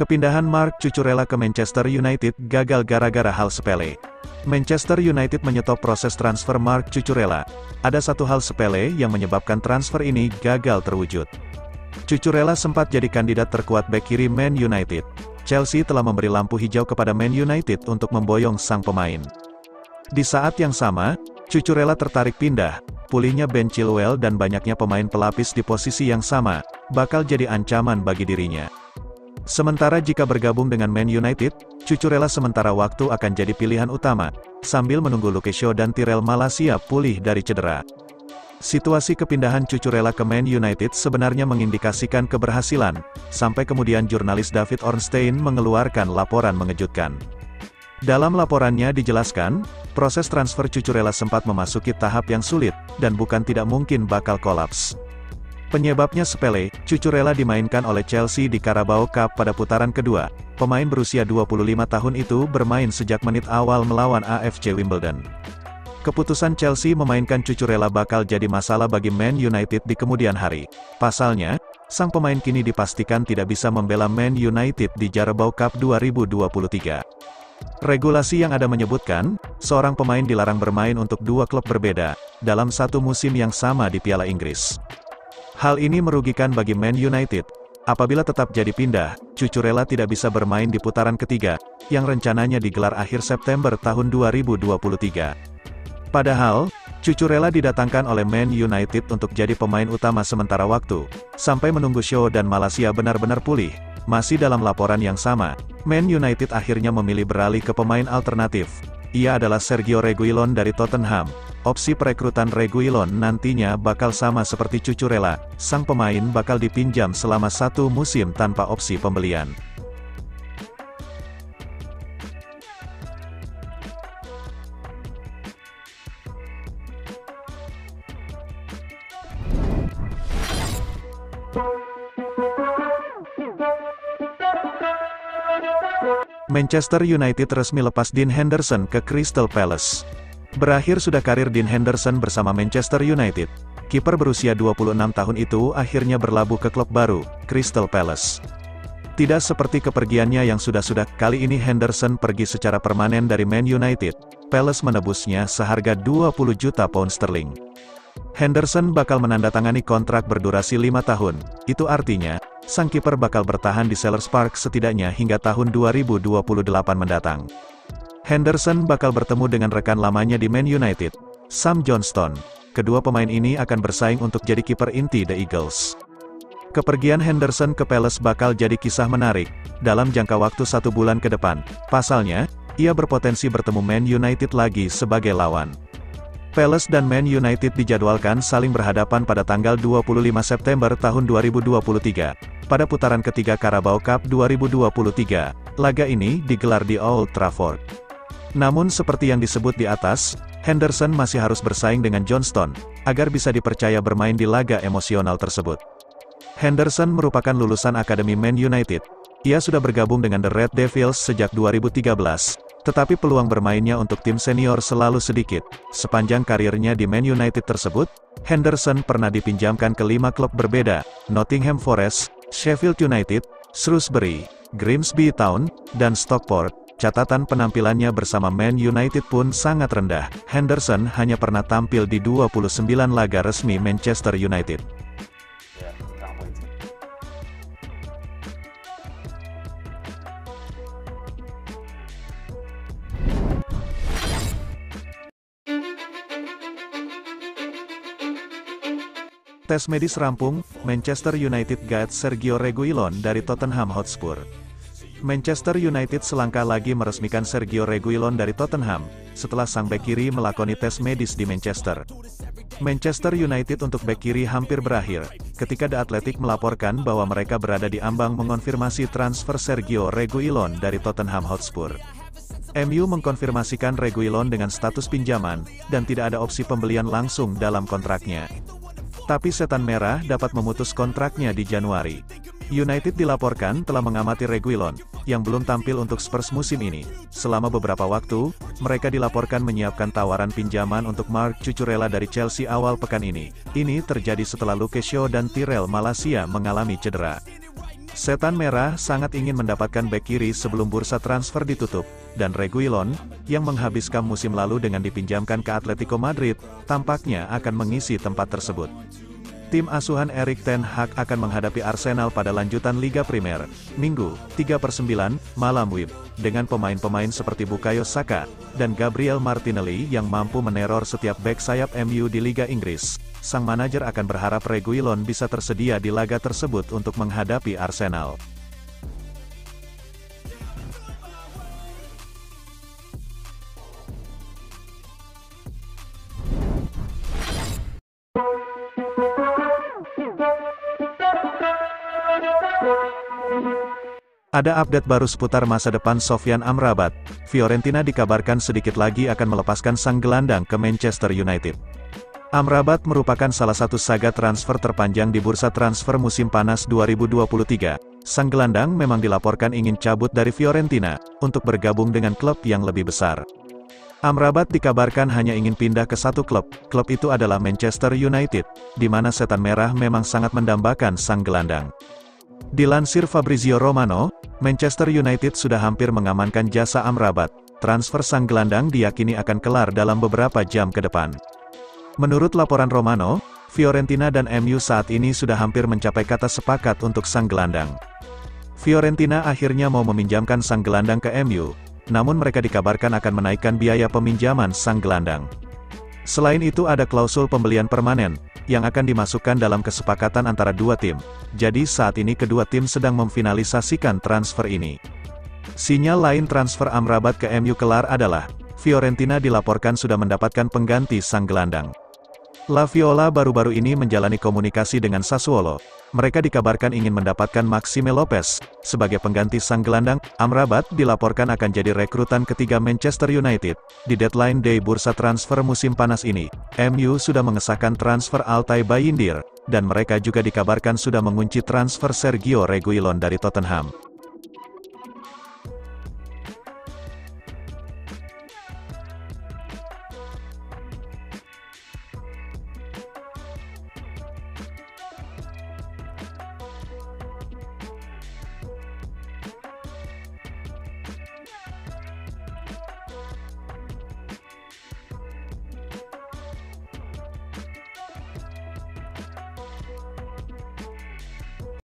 Kepindahan Marc Cucurella ke Manchester United gagal gara-gara hal sepele. Manchester United menyetop proses transfer Marc Cucurella. Ada satu hal sepele yang menyebabkan transfer ini gagal terwujud. Cucurella sempat jadi kandidat terkuat bek kiri Man United. Chelsea telah memberi lampu hijau kepada Man United untuk memboyong sang pemain. Di saat yang sama, Cucurella tertarik pindah. Pulihnya Ben Chilwell dan banyaknya pemain pelapis di posisi yang sama, bakal jadi ancaman bagi dirinya. Sementara jika bergabung dengan Man United, Cucurella sementara waktu akan jadi pilihan utama, sambil menunggu Luke Shaw dan Tyrell Malacia pulih dari cedera. Situasi kepindahan Cucurella ke Man United sebenarnya mengindikasikan keberhasilan, sampai kemudian jurnalis David Ornstein mengeluarkan laporan mengejutkan. Dalam laporannya dijelaskan, proses transfer Cucurella sempat memasuki tahap yang sulit, dan bukan tidak mungkin bakal kolaps. Penyebabnya sepele, Cucurella dimainkan oleh Chelsea di Carabao Cup pada putaran kedua. Pemain berusia 25 tahun itu bermain sejak menit awal melawan AFC Wimbledon. Keputusan Chelsea memainkan Cucurella bakal jadi masalah bagi Man United di kemudian hari. Pasalnya, sang pemain kini dipastikan tidak bisa membela Man United di Carabao Cup 2023. Regulasi yang ada menyebutkan, seorang pemain dilarang bermain untuk dua klub berbeda, dalam satu musim yang sama di Piala Inggris. Hal ini merugikan bagi Man United. Apabila tetap jadi pindah, Cucurella tidak bisa bermain di putaran ketiga, yang rencananya digelar akhir September tahun 2023. Padahal, Cucurella didatangkan oleh Man United untuk jadi pemain utama sementara waktu, sampai menunggu Shaw dan Malacia benar-benar pulih. Masih dalam laporan yang sama, Man United akhirnya memilih beralih ke pemain alternatif. Ia adalah Sergio Reguilon dari Tottenham. Opsi perekrutan Reguilon nantinya bakal sama seperti Cucurella, sang pemain bakal dipinjam selama satu musim tanpa opsi pembelian. Manchester United resmi lepas Dean Henderson ke Crystal Palace. Berakhir sudah karir Dean Henderson bersama Manchester United. Kiper berusia 26 tahun itu akhirnya berlabuh ke klub baru, Crystal Palace. Tidak seperti kepergiannya yang sudah-sudah, kali ini Henderson pergi secara permanen dari Man United. Palace menebusnya seharga 20 juta pound sterling. Henderson bakal menandatangani kontrak berdurasi 5 tahun. Itu artinya, sang kiper bakal bertahan di Selhurst Park setidaknya hingga tahun 2028 mendatang. Henderson bakal bertemu dengan rekan lamanya di Man United, Sam Johnstone. Kedua pemain ini akan bersaing untuk jadi kiper inti The Eagles. Kepergian Henderson ke Palace bakal jadi kisah menarik, dalam jangka waktu 1 bulan ke depan. Pasalnya, ia berpotensi bertemu Man United lagi sebagai lawan. Palace dan Man United dijadwalkan saling berhadapan pada tanggal 25 September tahun 2023, pada putaran ketiga Carabao Cup 2023. Laga ini digelar di Old Trafford. Namun seperti yang disebut di atas, Henderson masih harus bersaing dengan Johnstone, agar bisa dipercaya bermain di laga emosional tersebut. Henderson merupakan lulusan Akademi Man United. Ia sudah bergabung dengan The Red Devils sejak 2013, tetapi peluang bermainnya untuk tim senior selalu sedikit. Sepanjang karirnya di Man United tersebut, Henderson pernah dipinjamkan ke 5 klub berbeda, Nottingham Forest, Sheffield United, Shrewsbury, Grimsby Town, dan Stockport. Catatan penampilannya bersama Man United pun sangat rendah. Henderson hanya pernah tampil di 29 laga resmi Manchester United. Tes medis rampung, Manchester United guide Sergio Reguilon dari Tottenham Hotspur. Manchester United selangkah lagi meresmikan Sergio Reguilon dari Tottenham, setelah sang bek kiri melakoni tes medis di Manchester. Manchester United untuk bek kiri hampir berakhir, ketika The Athletic melaporkan bahwa mereka berada di ambang mengonfirmasi transfer Sergio Reguilon dari Tottenham Hotspur. MU mengkonfirmasikan Reguilon dengan status pinjaman, dan tidak ada opsi pembelian langsung dalam kontraknya. Tapi Setan Merah dapat memutus kontraknya di Januari. United dilaporkan telah mengamati Reguilon, yang belum tampil untuk Spurs musim ini. Selama beberapa waktu, mereka dilaporkan menyiapkan tawaran pinjaman untuk Marc Cucurella dari Chelsea awal pekan ini. Ini terjadi setelah Luke Shaw dan Tyrell Malacia mengalami cedera. Setan Merah sangat ingin mendapatkan bek kiri sebelum bursa transfer ditutup, dan Reguilon, yang menghabiskan musim lalu dengan dipinjamkan ke Atletico Madrid, tampaknya akan mengisi tempat tersebut. Tim asuhan Erik ten Hag akan menghadapi Arsenal pada lanjutan Liga Primer, Minggu, 3/9, malam WIB, dengan pemain-pemain seperti Bukayo Saka, dan Gabriel Martinelli yang mampu meneror setiap bek sayap MU di Liga Inggris. Sang manajer akan berharap Reguilon bisa tersedia di laga tersebut untuk menghadapi Arsenal. Ada update baru seputar masa depan Sofyan Amrabat. Fiorentina dikabarkan sedikit lagi akan melepaskan sang gelandang ke Manchester United. Amrabat merupakan salah satu saga transfer terpanjang di bursa transfer musim panas 2023. Sang gelandang memang dilaporkan ingin cabut dari Fiorentina, untuk bergabung dengan klub yang lebih besar. Amrabat dikabarkan hanya ingin pindah ke satu klub itu adalah Manchester United, di mana Setan Merah memang sangat mendambakan sang gelandang. Dilansir Fabrizio Romano, Manchester United sudah hampir mengamankan jasa Amrabat. Transfer sang gelandang diyakini akan kelar dalam beberapa jam ke depan. Menurut laporan Romano, Fiorentina dan MU saat ini sudah hampir mencapai kata sepakat untuk sang gelandang. Fiorentina akhirnya mau meminjamkan sang gelandang ke MU, namun mereka dikabarkan akan menaikkan biaya peminjaman sang gelandang. Selain itu ada klausul pembelian permanen, yang akan dimasukkan dalam kesepakatan antara dua tim. Jadi saat ini kedua tim sedang memfinalisasikan transfer ini. Sinyal lain transfer Amrabat ke MU kelar adalah, Fiorentina dilaporkan sudah mendapatkan pengganti sang gelandang. La Viola baru-baru ini menjalani komunikasi dengan Sassuolo. Mereka dikabarkan ingin mendapatkan Maxime Lopez sebagai pengganti sang gelandang. Amrabat dilaporkan akan jadi rekrutan ketiga Manchester United. Di deadline day bursa transfer musim panas ini, MU sudah mengesahkan transfer Altay Bayindir, dan mereka juga dikabarkan sudah mengunci transfer Sergio Reguilon dari Tottenham.